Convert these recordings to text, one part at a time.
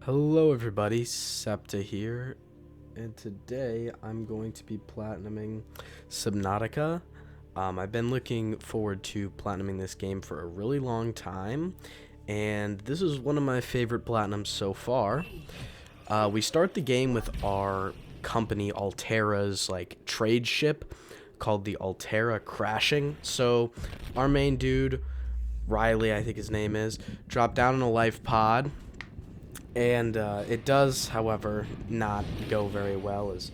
Hello everybody, Septa here, and today I'm going to be platinuming Subnautica. I've been looking forward to platinuming this game for a really long time, and this is one of my favorite platinums so far. We start the game with our company Altera's trade ship called the Altera crashing. So our main dude, Riley, I think his name is, dropped down in a life pod. And it does, however, not go very well as,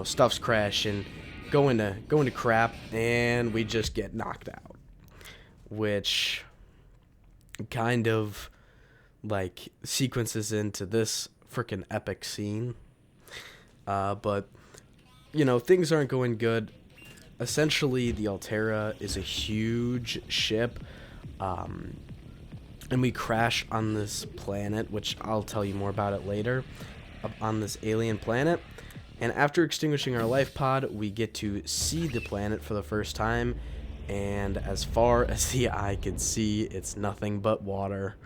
stuff's crashing, going to crap, and we just get knocked out. Which kind of, sequences into this freaking epic scene. But, things aren't going good. Essentially, the Altera is a huge ship. And we crash on this planet, which I'll tell you more about it later, on this alien planet. And after extinguishing our life pod, we get to see the planet for the first time. And as far as the eye can see, it's nothing but water.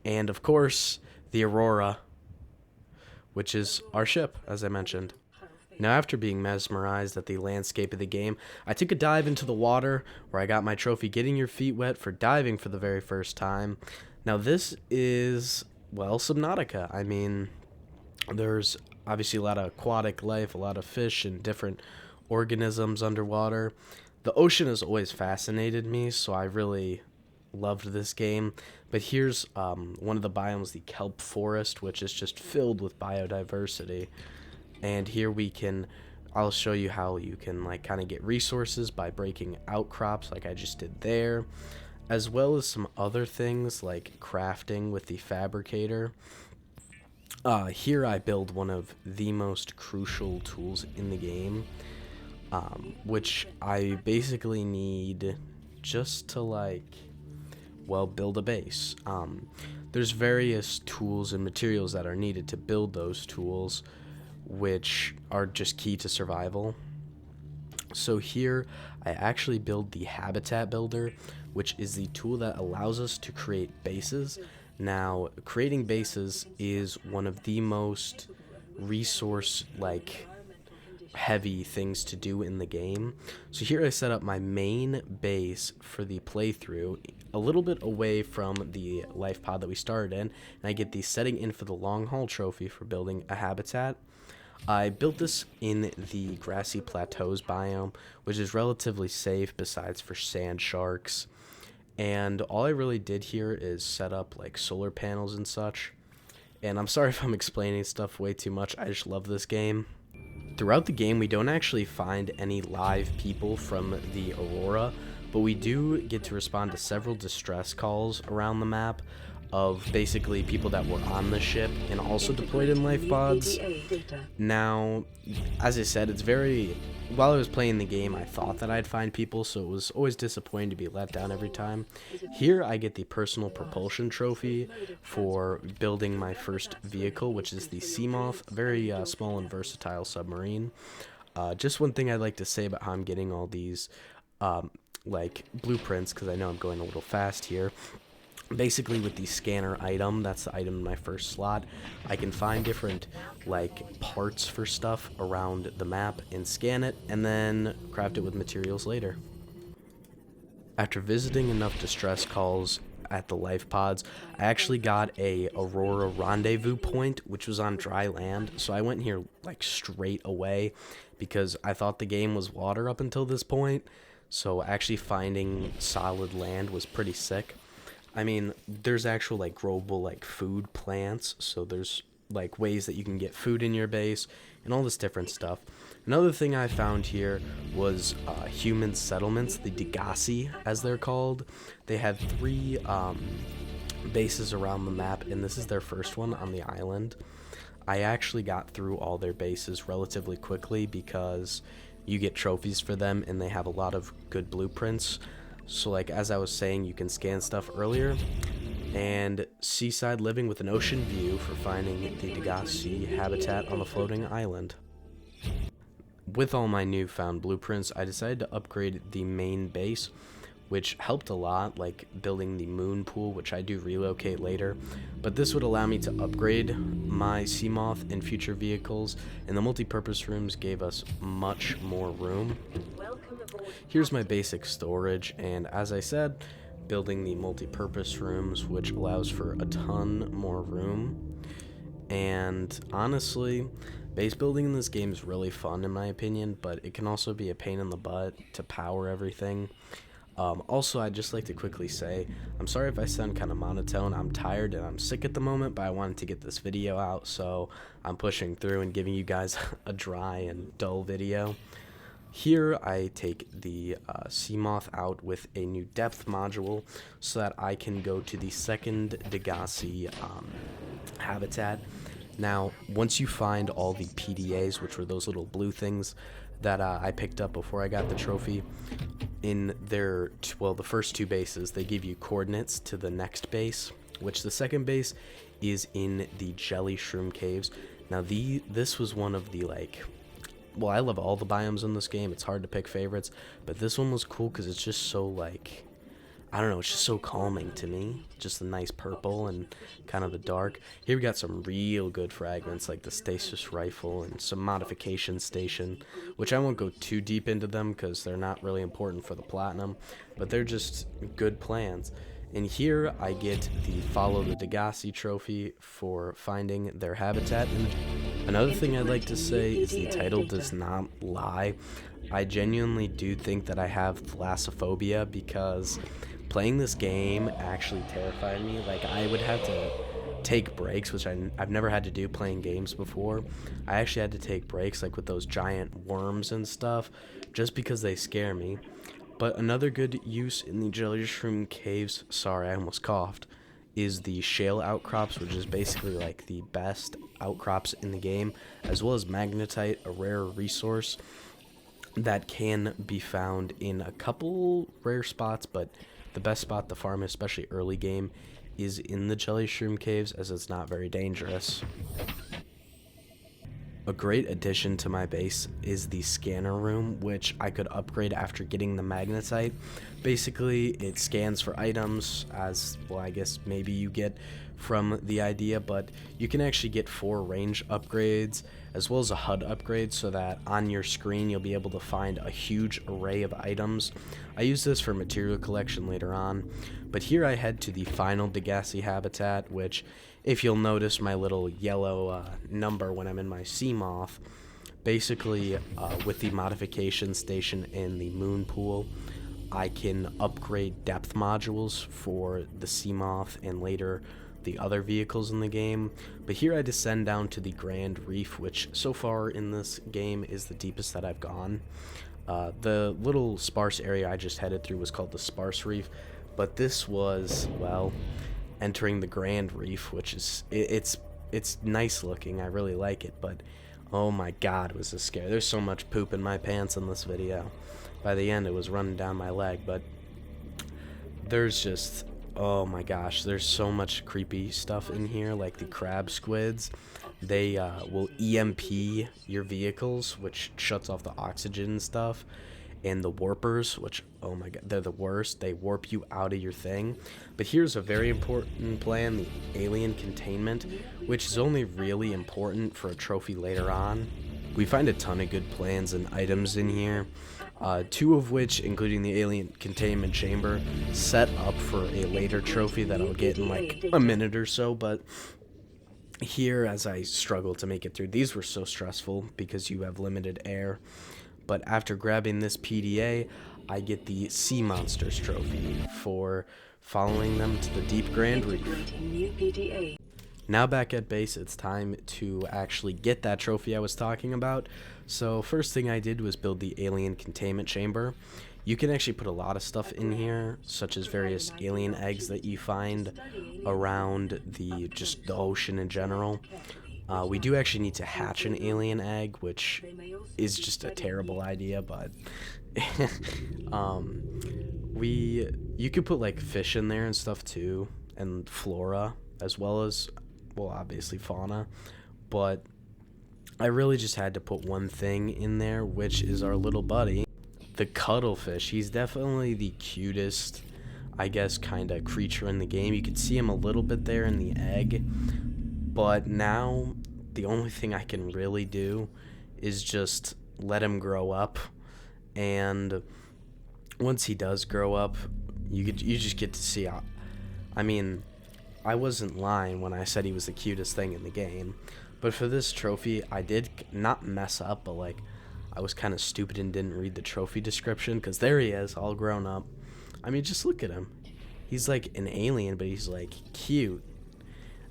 And of course, the Aurora, which is our ship, as I mentioned. Now, after being mesmerized at the landscape of the game, I took a dive into the water, where I got my trophy Getting Your Feet Wet for diving for the very first time. Now, this is, well, Subnautica. I mean, there's obviously a lot of aquatic life, a lot of fish and different organisms underwater. The ocean has always fascinated me, so I really loved this game. But here's one of the biomes, the kelp forest, which is just filled with biodiversity. And here I'll show you how you can kind of get resources by breaking outcrops like I just did there, as well as some other things like crafting with the fabricator. Here I build one of the most crucial tools in the game, which I basically need just to build a base. There's various tools and materials that are needed to build those tools, which are just key to survival. So here I actually build the habitat builder, which is the tool that allows us to create bases. Now, creating bases is one of the most resource heavy things to do in the game. So here I set up my main base for the playthrough a little bit away from the life pod that we started in, and I get the setting in for the long haul trophy for building a habitat. I built this in the grassy plateaus biome, which is relatively safe besides for sand sharks. And all I really did here is set up solar panels and such. And I'm sorry if I'm explaining stuff way too much, I just love this game. Throughout the game, we don't actually find any live people from the Aurora, but we do get to respond to several distress calls around the map of basically people that were on the ship and also deployed in life pods. Now, as I said, while I was playing the game, I thought that I'd find people, so it was always disappointing to be let down every time. Here I get the personal propulsion trophy for building my first vehicle, which is the Seamoth, a very small and versatile submarine. Just one thing I'd like to say about how I'm getting all these blueprints, because I know I'm going a little fast here. Basically, with the scanner item, that's the item in my first slot, I can find different parts for stuff around the map and scan it, and then craft it with materials later. After visiting enough distress calls at the life pods, I actually got a Aurora rendezvous point, which was on dry land, so I went here straight away because I thought the game was water up until this point, so actually finding solid land was pretty sick. I mean, there's actual growable food plants, so there's ways that you can get food in your base and all this different stuff. Another thing I found here was human settlements, the Degassi as they're called. They had 3 bases around the map, and this is their first one on the island. I actually got through all their bases relatively quickly because you get trophies for them and they have a lot of good blueprints. So as I was saying, you can scan stuff earlier, and seaside living with an ocean view for finding the Degassi habitat on the floating island. With all my newfound blueprints, I decided to upgrade the main base, which helped a lot, like building the moon pool, which I do relocate later. But this would allow me to upgrade my Seamoth in future vehicles, and the multi-purpose rooms gave us much more room. Here's my basic storage, and as I said, building the multi-purpose rooms, which allows for a ton more room. And honestly, base building in this game is really fun in my opinion, but it can also be a pain in the butt to power everything. Also, I'd just like to quickly say, I'm sorry if I sound kind of monotone. I'm tired and I'm sick at the moment, but I wanted to get this video out, so I'm pushing through and giving you guys a dry and dull video. Here, I take the Seamoth out with a new depth module so that I can go to the second Degassi habitat. Now, once you find all the PDAs, which were those little blue things that I picked up before I got the trophy, in their, well, the first two bases, they give you coordinates to the next base, which the second base is in the Jelly Shroom Caves. Now, this was one of the, like, well, I love all the biomes in this game. It's hard to pick favorites, but this one was cool because it's just so, like, I don't know, it's just so calming to me. Just a nice purple and kind of a dark. Here we got some real good fragments like the stasis rifle and some modification station, which I won't go too deep into them because they're not really important for the platinum, but they're just good plans. And here I get the Follow the Degassi trophy for finding their habitat. And another thing I'd like to say is the title does not lie. I genuinely do think that I have thalassophobia because playing this game actually terrified me. Like, I would have to take breaks, which I've never had to do playing games before. I actually had to take breaks, like with those giant worms and stuff, just because they scare me. But another good use in the Jelly Shroom Caves, sorry, I almost coughed, is the shale outcrops, which is basically like the best outcrops in the game, as well as magnetite, a rare resource that can be found in a couple rare spots, but the best spot to farm, especially early game, is in the Jelly Shroom Caves, as it's not very dangerous. A great addition to my base is the scanner room, which I could upgrade after getting the magnetite. Basically, it scans for items, as, well, I guess maybe you get from the idea, but you can actually get 4 range upgrades, as well as a HUD upgrade, so that on your screen you'll be able to find a huge array of items. I use this for material collection later on, but here I head to the final Degassi habitat, which, if you'll notice my little yellow number when I'm in my Seamoth, basically with the modification station and the moon pool, I can upgrade depth modules for the Seamoth and later the other vehicles in the game. But here I descend down to the Grand Reef, which so far in this game is the deepest that I've gone. The little sparse area I just headed through was called the Sparse Reef, but this was, well, entering the Grand Reef, which is, it's nice looking. I really like it, but oh my god, was this scary. There's so much poop in my pants in this video. By the end, it was running down my leg, but there's just, oh my gosh, there's so much creepy stuff in here, like the crab squids. They will EMP your vehicles, which shuts off the oxygen and stuff. And the warpers, which, oh my god, they're the worst. They warp you out of your thing. But here's a very important plan, the alien containment, which is only really important for a trophy later on. We find a ton of good plans and items in here, 2 of which, including the alien containment chamber, set up for a later trophy that I'll get in like a minute or so. But here, as I struggle to make it through, these were so stressful because you have limited air. But after grabbing this PDA, I get the Sea Monsters trophy for following them to the deep Grand Reef. Now back at base, it's time to actually get that trophy I was talking about. So first thing I did was build the alien containment chamber. You can actually put a lot of stuff in here, such as various alien eggs that you find around the ocean in general. We do actually need to hatch an alien egg, which is just a terrible idea, but you could put like fish in there and stuff too, and flora, as well as, well, obviously fauna, but I really just had to put one thing in there, which is our little buddy, the cuttlefish. He's definitely the cutest, I guess, kind of creature in the game. You could see him a little bit there in the egg, but now the only thing I can really do is just let him grow up. And once he does grow up, you just get to see how, I mean, I wasn't lying when I said he was the cutest thing in the game. But for this trophy, I did not mess up, but like, I was kind of stupid and didn't read the trophy description, because there he is, all grown up. I mean, just look at him. He's like an alien, but he's like cute.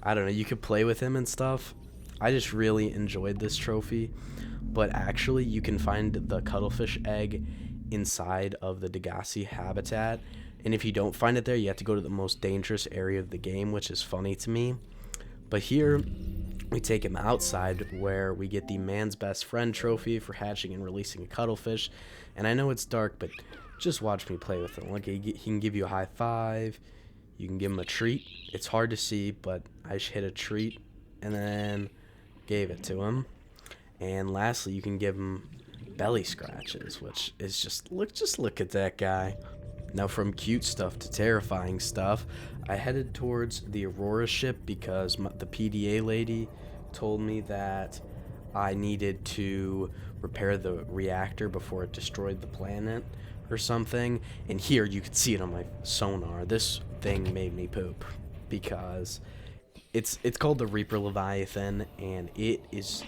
I don't know, you could play with him and stuff. I just really enjoyed this trophy. But actually, you can find the cuttlefish egg inside of the Degassi habitat. And if you don't find it there, you have to go to the most dangerous area of the game, which is funny to me. But here, we take him outside, where we get the man's best friend trophy for hatching and releasing a cuttlefish. And I know it's dark, but just watch me play with him. Look, he can give you a high five. You can give him a treat. It's hard to see, but I just hit a treat and then gave it to him. And lastly, you can give him belly scratches, which is just look at that guy. Now, from cute stuff to terrifying stuff, I headed towards the Aurora ship because the PDA lady told me that I needed to repair the reactor before it destroyed the planet or something. And here, you can see it on my sonar. This thing made me poop because it's called the Reaper Leviathan, and it is,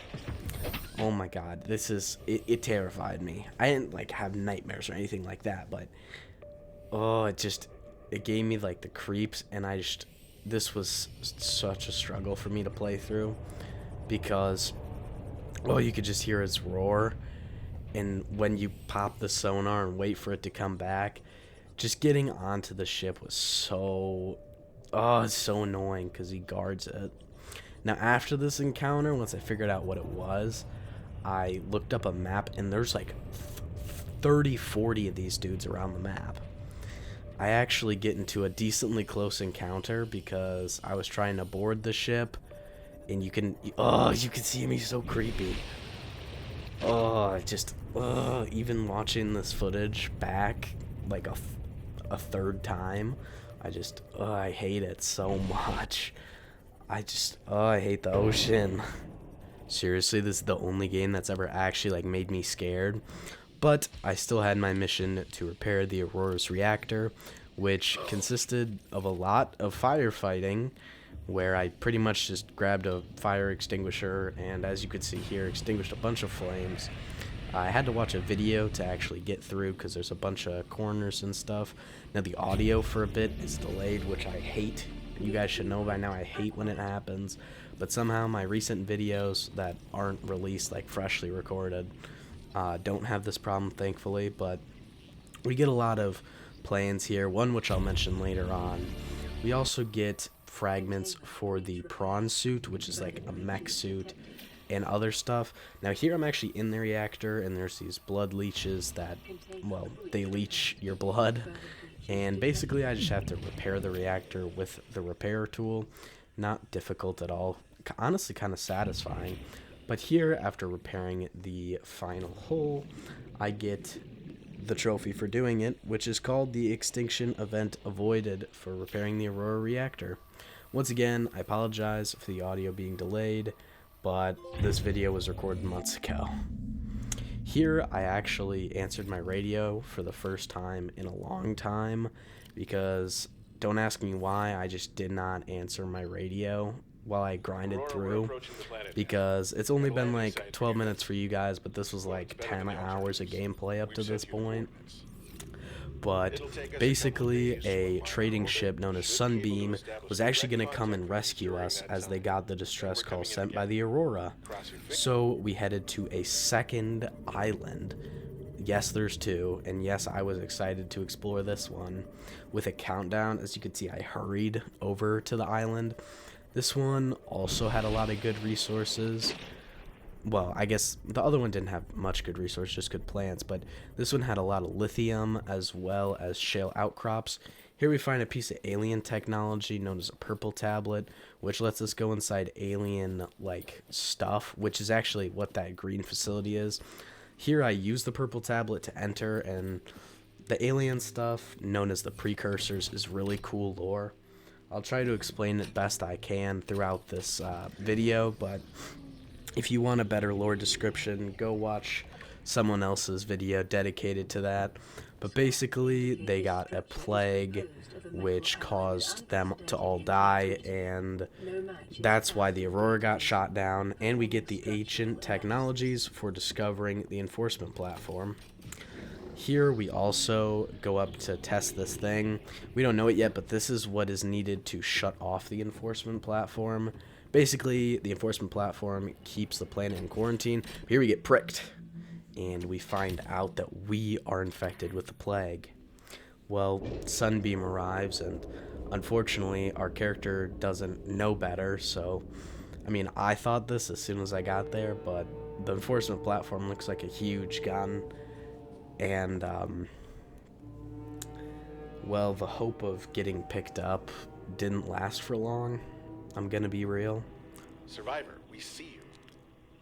oh my god, it terrified me. I didn't like have nightmares or anything like that, but oh, it gave me like the creeps. And this was such a struggle for me to play through, because you could just hear its roar, and when you pop the sonar and wait for it to come back, just getting onto the ship was it's so annoying because he guards it. Now, after this encounter, once I figured out what it was, I looked up a map, and there's like 30-40 of these dudes around the map. I actually get into a decently close encounter because I was trying to board the ship, and you can see him. He's so creepy. Even watching this footage back like a third time, I hate it so much. I hate the ocean. Seriously, this is the only game that's ever actually like made me scared. But I still had my mission to repair the Aurora's reactor, which consisted of a lot of firefighting, where I pretty much just grabbed a fire extinguisher and, as you could see here, extinguished a bunch of flames. I had to watch a video to actually get through because there's a bunch of corners and stuff. Now, the audio for a bit is delayed, which I hate. You guys should know by now I hate when it happens. But somehow my recent videos that aren't released, like freshly recorded, don't have this problem, thankfully. But we get a lot of plans here, one which I'll mention later on. We also get fragments for the prawn suit, which is like a mech suit, and other stuff. Now here I'm actually in the reactor, and there's these blood leeches that, well, they leech your blood, and basically I just have to repair the reactor with the repair tool. Not difficult at all, honestly kind of satisfying. But here, after repairing the final hull, I get the trophy for doing it, which is called the Extinction Event Avoided for repairing the Aurora reactor. Once again, I apologize for the audio being delayed, but this video was recorded months ago. Here, I actually answered my radio for the first time in a long time, because don't ask me why, I just did not answer my radio while I grinded through, because it's only been like 12 minutes for you guys, but this was like 10 hours of gameplay up to this point. But basically, a trading ship known as Sunbeam was actually going to come and rescue us, as they got the distress call sent by the Aurora. So we headed to a second island. Yes, there's two, and yes, I was excited to explore this one. With a countdown, as you can see, I hurried over to the island. This one also had a lot of good resources. Well, I guess the other one didn't have much good resources, just good plants, but this one had a lot of lithium as well as shale outcrops. Here we find a piece of alien technology known as a purple tablet, which lets us go inside alien like stuff, which is actually what that green facility is. Here I use the purple tablet to enter, and the alien stuff, known as the precursors, is really cool lore. I'll try to explain it best I can throughout this video, but if you want a better lore description, go watch someone else's video dedicated to that. But basically, they got a plague which caused them to all die, and that's why the Aurora got shot down, and we get the ancient technologies for discovering the enforcement platform. Here we also go up to test this thing. We don't know it yet, but this is what is needed to shut off the enforcement platform. Basically, the enforcement platform keeps the planet in quarantine. Here we get pricked, and we find out that we are infected with the plague. Well, Sunbeam arrives, and unfortunately, our character doesn't know better, so, I mean, I thought this as soon as I got there, but the enforcement platform looks like a huge gun, and, well, the hope of getting picked up didn't last for long. I'm gonna be real. Survivor, we see you.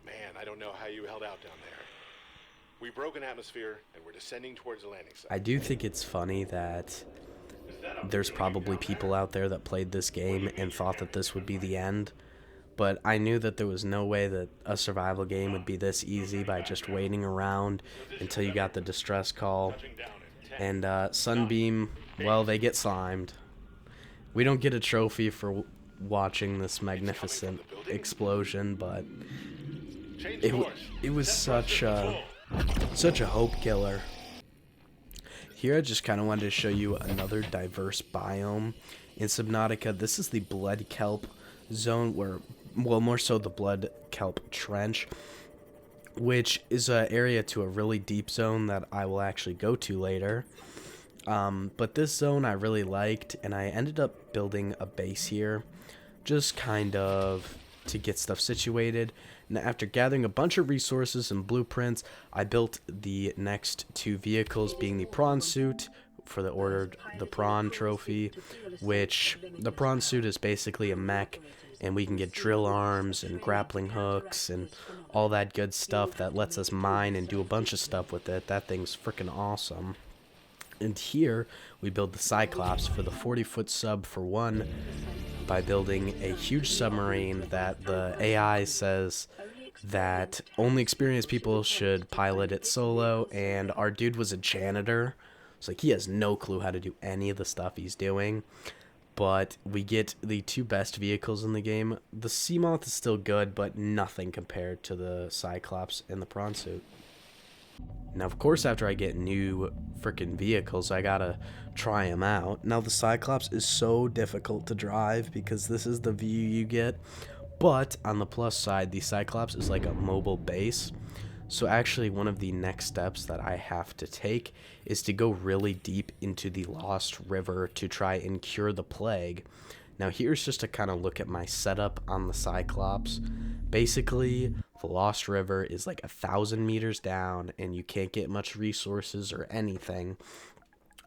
Man, I don't know how you held out down there. We broke an atmosphere, and we're descending towards the landing site. I do think it's funny that there's probably people out there that played this game and thought that this would be the end, but I knew that there was no way that a survival game would be this easy by just waiting around until you got the distress call. And Sunbeam, well, they get slimed. We don't get a trophy for watching this magnificent explosion, but it was such a hope killer. Here I just kind of wanted to show you another diverse biome in Subnautica. This is the blood kelp zone, where, well, more so the blood kelp trench, which is an area to a really deep zone that I will actually go to later. But this zone I really liked, and I ended up building a base here, just kind of to get stuff situated. And after gathering a bunch of resources and blueprints, I built the next two vehicles, being the prawn suit for the prawn trophy, which the prawn suit is basically a mech, and we can get drill arms and grappling hooks and all that good stuff that lets us mine and do a bunch of stuff with it. That thing's freaking awesome. And here we build the Cyclops for the 40-foot sub for one, by building a huge submarine that the AI says that only experienced people should pilot it solo, and our dude was a janitor, so like he has no clue how to do any of the stuff he's doing. But we get the two best vehicles in the game. The Seamoth is still good, but nothing compared to the Cyclops and the prawn suit. Now, of course, after I get new freaking vehicles, I gotta try them out. Now, the Cyclops is so difficult to drive because this is the view you get. But on the plus side, the Cyclops is like a mobile base. So actually, one of the next steps that I have to take is to go really deep into the Lost River to try and cure the plague. Now, here's just to kind of look at my setup on the Cyclops. Basically, the Lost River is like 1,000 meters down, and you can't get much resources or anything.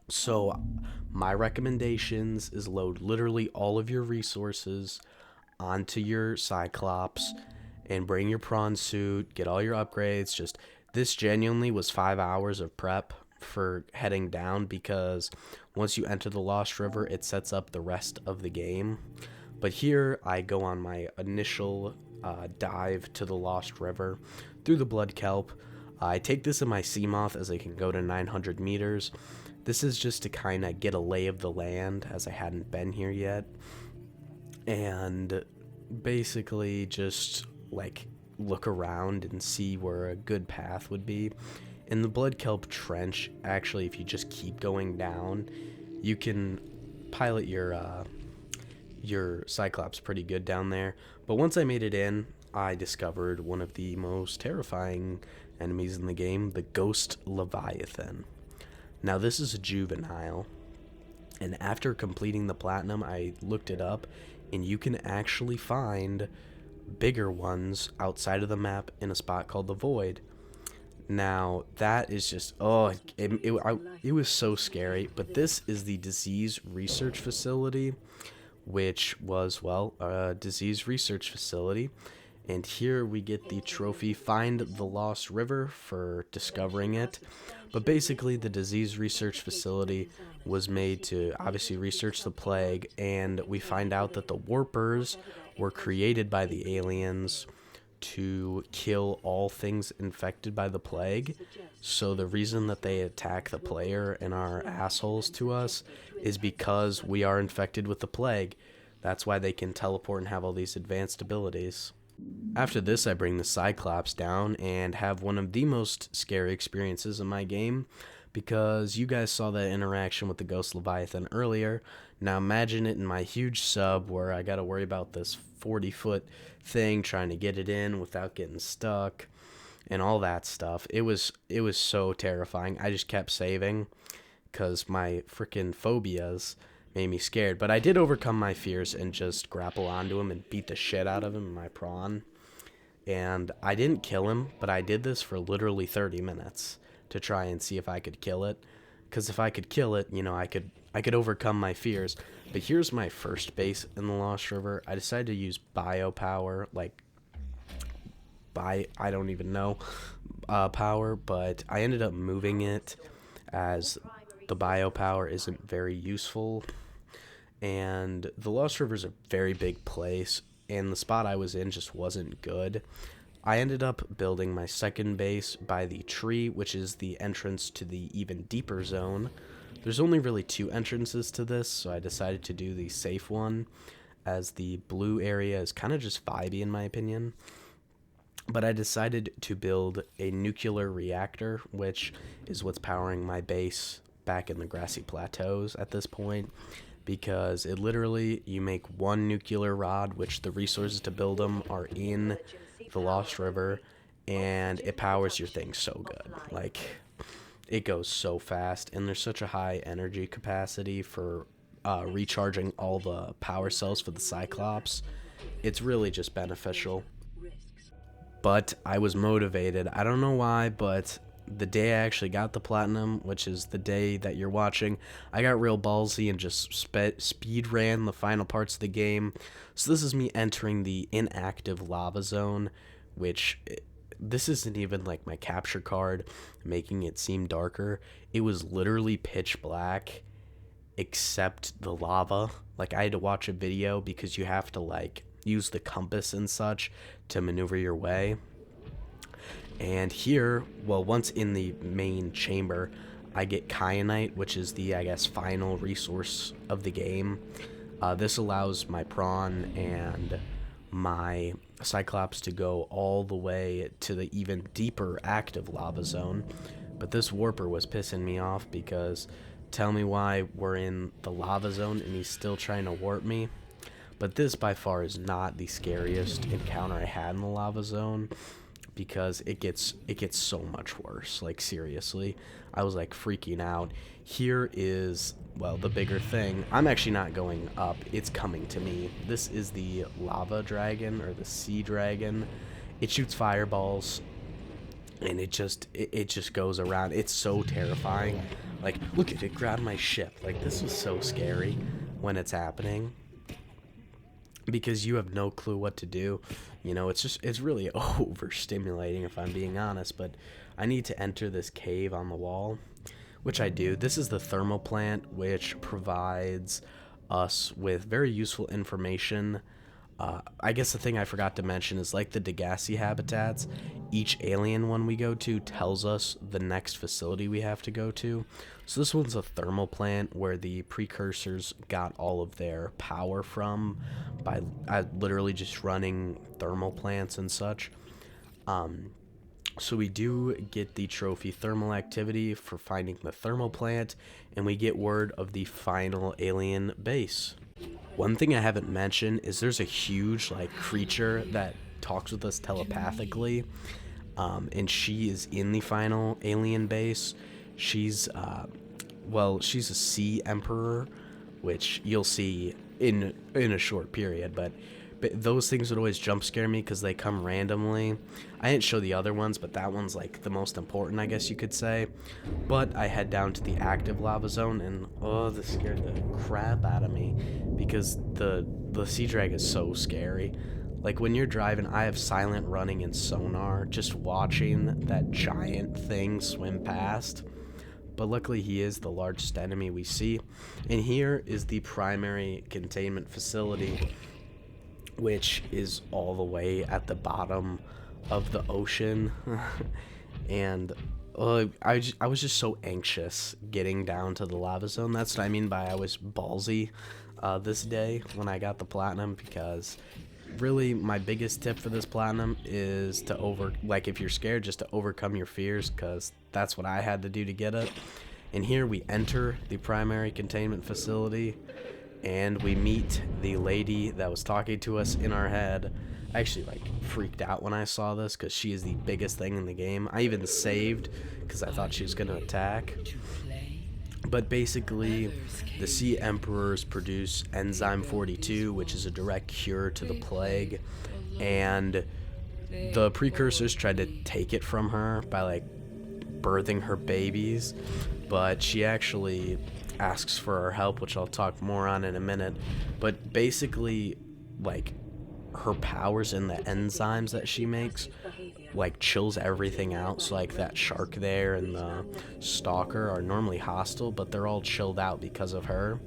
So my recommendations is load literally all of your resources onto your Cyclops and bring your prawn suit, get all your upgrades. Just, this genuinely was 5 hours of prep for heading down, because once you enter the Lost River, it sets up the rest of the game. But here I go on my initial dive to the Lost River through the blood kelp. I take this in my Seamoth, as I can go to 900 meters. This is just to kind of get a lay of the land, as I hadn't been here yet, and basically just like look around and see where a good path would be. In the blood kelp trench, actually, if you just keep going down, you can pilot your Cyclops pretty good down there. But once I made it in, I discovered one of the most terrifying enemies in the game, the Ghost Leviathan. Now, this is a juvenile, and after completing the platinum, I looked it up, and you can actually find bigger ones outside of the map in a spot called the Void. Now, that is just, it was so scary. But this is the disease research facility, which was, well, a disease research facility. And here we get the trophy, Find the Lost River, for discovering it. But basically, the disease research facility was made to obviously research the plague, and we find out that the warpers were created by the aliens to kill all things infected by the plague. So the reason that they attack the player and are assholes to us is because we are infected with the plague. That's why they can teleport and have all these advanced abilities. After this, I bring the Cyclops down and have one of the most scary experiences in my game, because you guys saw that interaction with the Ghost Leviathan earlier. Now imagine it in my huge sub where I gotta worry about this 40-foot thing, trying to get it in without getting stuck and all that stuff. It was so terrifying. I just kept saving because my freaking phobias made me scared. But I did overcome my fears and just grapple onto him and beat the shit out of him in my prawn. And I didn't kill him, but I did this for literally 30 minutes to try and see if I could kill it. Because if I could kill it, you know, I could overcome my fears. But here's my first base in the Lost River. I decided to use biopower, I don't even know power, but I ended up moving it as the biopower isn't very useful. And the Lost River is a very big place, and the spot I was in just wasn't good. I ended up building my second base by the tree, which is the entrance to the even deeper zone. There's only really 2 entrances to this, so I decided to do the safe one, as the blue area is kind of just vibey in my opinion. But I decided to build a nuclear reactor, which is what's powering my base back in the grassy plateaus at this point, because it literally, you make 1 nuclear rod, which the resources to build them are in the Lost River, and it powers your thing so good. Like, it goes so fast, and there's such a high energy capacity for recharging all the power cells for the Cyclops. It's really just beneficial. But I was motivated. I don't know why, but the day I actually got the platinum, which is the day that you're watching, I got real ballsy and just speed ran the final parts of the game. So this is me entering the inactive lava zone, which this isn't even like my capture card making it seem darker. It was literally pitch black except the lava. Like, I had to watch a video because you have to like use the compass and such to maneuver your way. And here, well, once in the main chamber, I get kyanite, which is the, I guess, final resource of the game. This allows my prawn and my Cyclops to go all the way to the even deeper active lava zone. But this warper was pissing me off, because tell me why we're in the lava zone and he's still trying to warp me. But this by far is not the scariest encounter I had in the lava zone, because it gets so much worse. Like, seriously, I was like freaking out. Here is, well, the bigger thing. I'm actually not going up, it's coming to me. This is the lava dragon, or the sea dragon. It shoots fireballs, and it just goes around. It's so terrifying. Like, look at it, grab my ship. Like, this was so scary when it's happening, because you have no clue what to do. You know, it's really overstimulating, if I'm being honest. But I need to enter this cave on the wall, which I do. This is the thermal plant, which provides us with very useful information. I guess the thing I forgot to mention is, like the Degassi habitats, each alien one we go to tells us the next facility we have to go to. So this one's a thermal plant where the precursors got all of their power from by literally just running thermal plants and such. So we do get the trophy thermal activity for finding the thermal plant, and we get word of the final alien base. One thing I haven't mentioned is there's a huge like creature that talks with us telepathically, and she is in the final alien base. She's she's a sea emperor, which you'll see in a short period, but those things would always jump scare me because they come randomly. I didn't show the other ones, but that one's like the most important, I guess you could say. But I head down to the active lava zone, and this scared the crap out of me, because the sea drag is so scary. Like when you're driving, I have silent running and sonar, just watching that giant thing swim past. But luckily he is the largest enemy we see. And here is the primary containment facility, which is all the way at the bottom of the ocean. And I was just so anxious getting down to the lava zone. That's what I mean by I was ballsy this day when I got the platinum, because really my biggest tip for this platinum is to if you're scared, just to overcome your fears, because that's what I had to do to get it. And here we enter the primary containment facility, and we meet the lady that was talking to us in our head. I actually freaked out when I saw this, because she is the biggest thing in the game. I even saved because I thought she was going to attack. But basically, the Sea Emperors produce Enzyme 42, which is a direct cure to the plague, and the precursors tried to take it from her by birthing her babies, but she actually asks for our help, which I'll talk more on in a minute. But basically, her powers and the enzymes that she makes chills everything out. So that shark there and the stalker are normally hostile, but they're all chilled out because of her,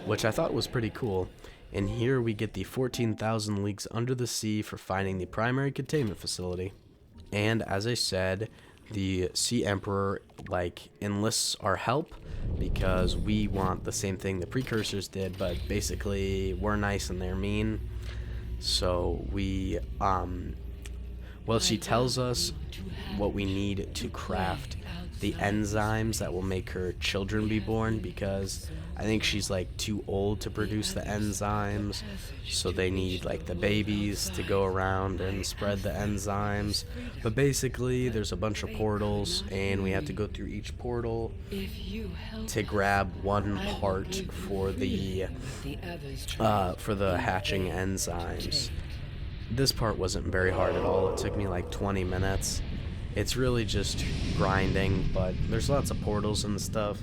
which I thought was pretty cool. And here we get the 14,000 leagues under the sea for finding the primary containment facility. And as I said, the Sea Emperor enlists our help because we want the same thing the precursors did, but basically we're nice and they're mean. So we she tells us what we need to craft the enzymes that will make her children be born, because I think she's too old to produce the enzymes, so they need the babies to go around and spread the enzymes. But basically there's a bunch of portals, and we have to go through each portal to grab one part for the hatching enzymes. This part wasn't very hard at all. It took me 20 minutes. It's really just grinding, but there's lots of portals and stuff.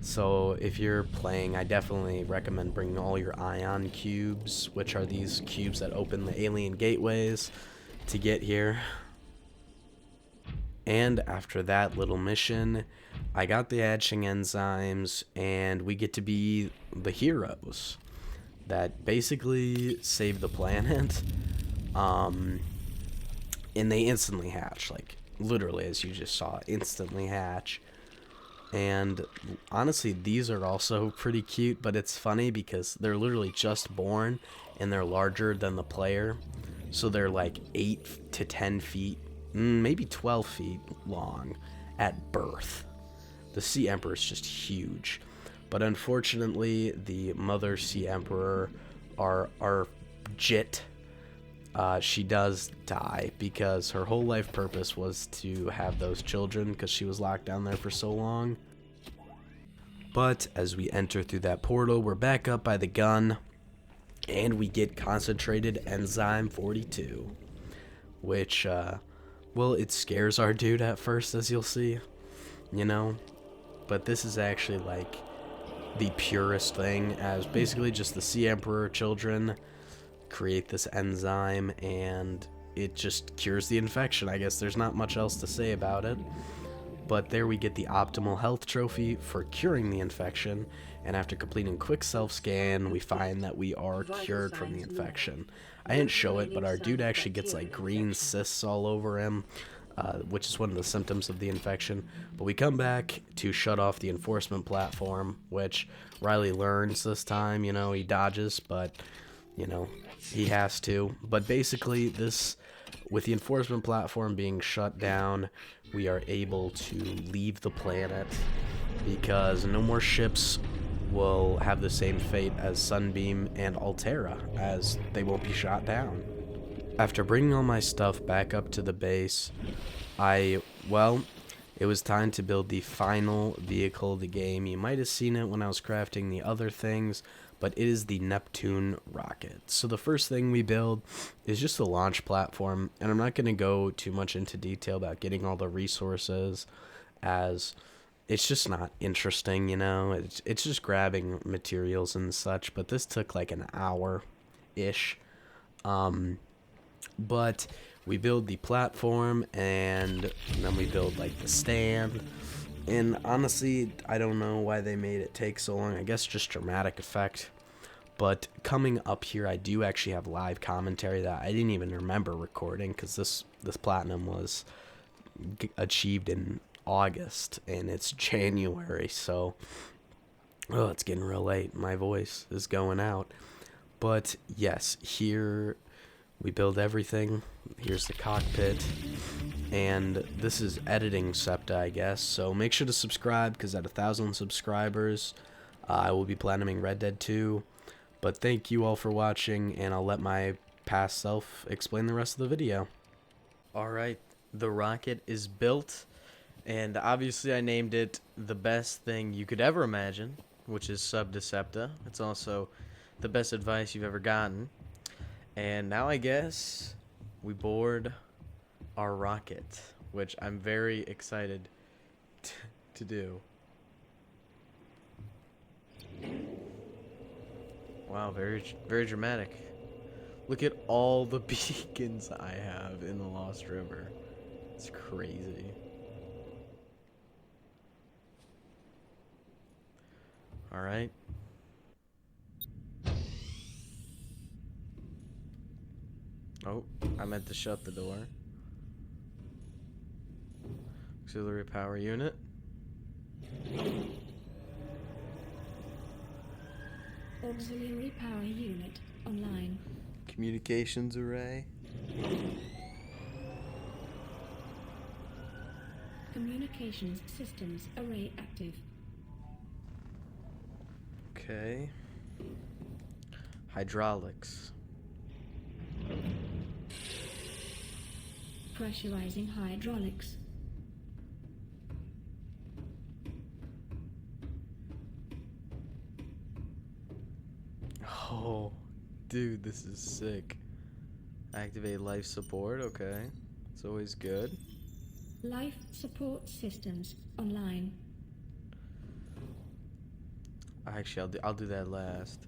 So if you're playing, I definitely recommend bringing all your ion cubes, which are these cubes that open the alien gateways to get here. And after that little mission, I got the hatching enzymes, and we get to be the heroes that basically save the planet. And they instantly hatch, literally, as you just saw, instantly hatch. And honestly, these are also pretty cute, but it's funny because they're literally just born and they're larger than the player. So they're 8 to 10 feet, maybe 12 feet long at birth. The Sea Emperor is just huge. But unfortunately, the mother Sea Emperor, our Jit, she does die because her whole life purpose was to have those children, because she was locked down there for so long. But as we enter through that portal, we're back up by the gun, and we get concentrated enzyme 42, which, it scares our dude at first, as you'll see, but this is actually the purest thing, as basically just the Sea Emperor children create this enzyme, and it just cures the infection. I guess there's not much else to say about it. But there we get the optimal health trophy for curing the infection, and after completing quick self-scan, we find that we are cured from the infection. I didn't show it, but our dude actually gets green cysts all over him, which is one of the symptoms of the infection. But we come back to shut off the enforcement platform, which Riley learns this time. He dodges, but he has to. But basically, with the enforcement platform being shut down, we are able to leave the planet, because no more ships will have the same fate as Sunbeam and Altera, as they won't be shot down. After bringing all my stuff back up to the base, it was time to build the final vehicle of the game. You might have seen it when I was crafting the other things, but it is the Neptune rocket. So the first thing we build is just the launch platform, and I'm not going to go too much into detail about getting all the resources, as it's just not interesting, it's just grabbing materials and such. But this took an hour-ish. But we build the platform, and then we build like the stand. And honestly, I don't know why they made it take so long. I guess just dramatic effect. But coming up here, I do actually have live commentary that I didn't even remember recording, because this platinum was achieved in August and it's January, so it's getting real late. My voice is going out. But yes, here we build everything. Here's the cockpit, and this is editing SEPTA, I guess. So make sure to subscribe, because at 1,000 subscribers, I will be platinuming Red Dead 2. But thank you all for watching, and I'll let my past self explain the rest of the video. Alright, the rocket is built, and obviously I named it the best thing you could ever imagine, which is sub to SEPTA. It's also the best advice you've ever gotten. And now I guess we board our rocket, which I'm very excited to do. Wow, very dramatic. Look at all the beacons I have in the Lost River. It's crazy. Alright. Oh, I meant to shut the door. Auxiliary power unit. Auxiliary power unit online. Communications array. Communications systems array active. Okay. Hydraulics. Pressurizing hydraulics. Oh, dude, this is sick. Activate life support, okay. It's always good. Life support systems online. Actually, I'll do that last.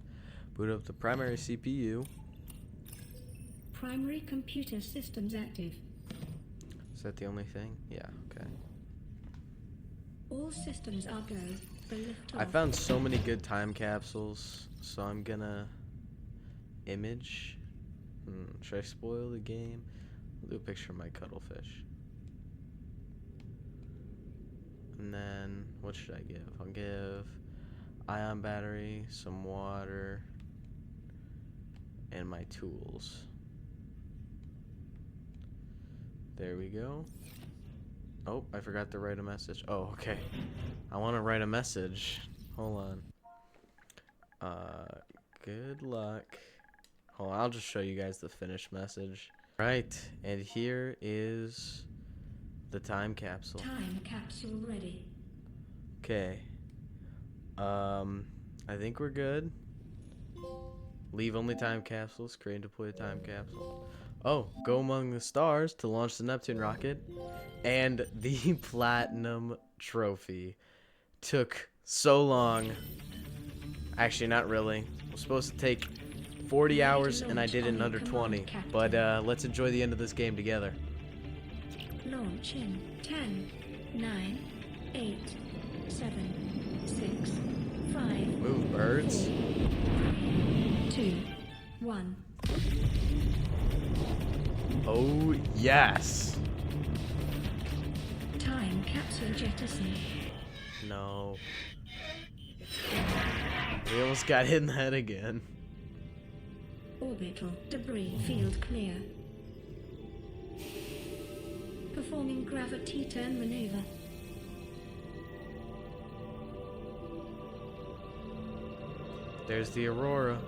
Boot up the primary CPU. Primary computer systems active. Is that the only thing? Yeah, okay. All systems are go. The lift off. I found so many good time capsules, so I'm gonna image. Should I spoil the game? I'll do a picture of my cuttlefish. And then, what should I give? I'll give ion battery, some water, and my tools. There we go. Oh, I forgot to write a message. Oh, okay. I want to write a message. Hold on. Good luck. Hold on, I'll just show you guys the finished message. Right, and here is the time capsule. Time capsule ready. Okay. I think we're good. Leave only time capsules. Create and deploy a time capsule. Oh, go among the stars to launch the Neptune rocket. And the platinum trophy. Took so long. Actually, not really. It was supposed to take 40 hours, and I did it in under 20. But let's enjoy the end of this game together. Launch in 10, 9, 8, 7, 6, 5. Move, birds. 2, 1. Oh, yes. Time capsule jettison. No. We almost got hit in the head again. Orbital debris field clear. Performing gravity turn maneuver. There's the Aurora.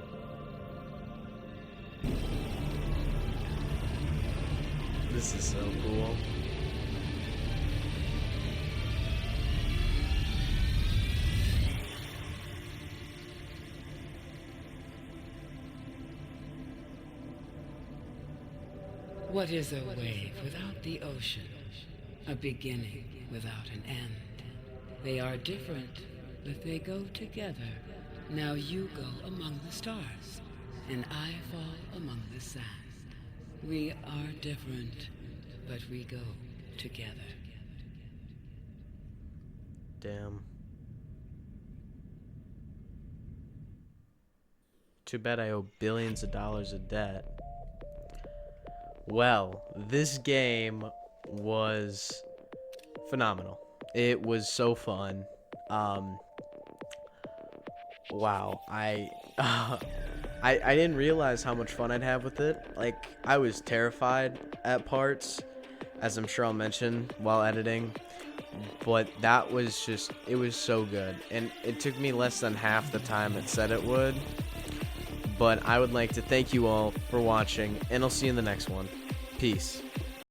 This is so cool. What is a wave without the ocean? A beginning without an end. They are different, but they go together. Now you go among the stars, and I fall among the sand. We are different, but we go together. Damn. Too bad I owe billions of dollars of debt. Well, this game was phenomenal. It was so fun. Wow, I didn't realize how much fun I'd have with it. Like, I was terrified at parts, as I'm sure I'll mention while editing. But that was just, it was so good. And it took me less than half the time it said it would. But I would like to thank you all for watching, and I'll see you in the next one. Peace.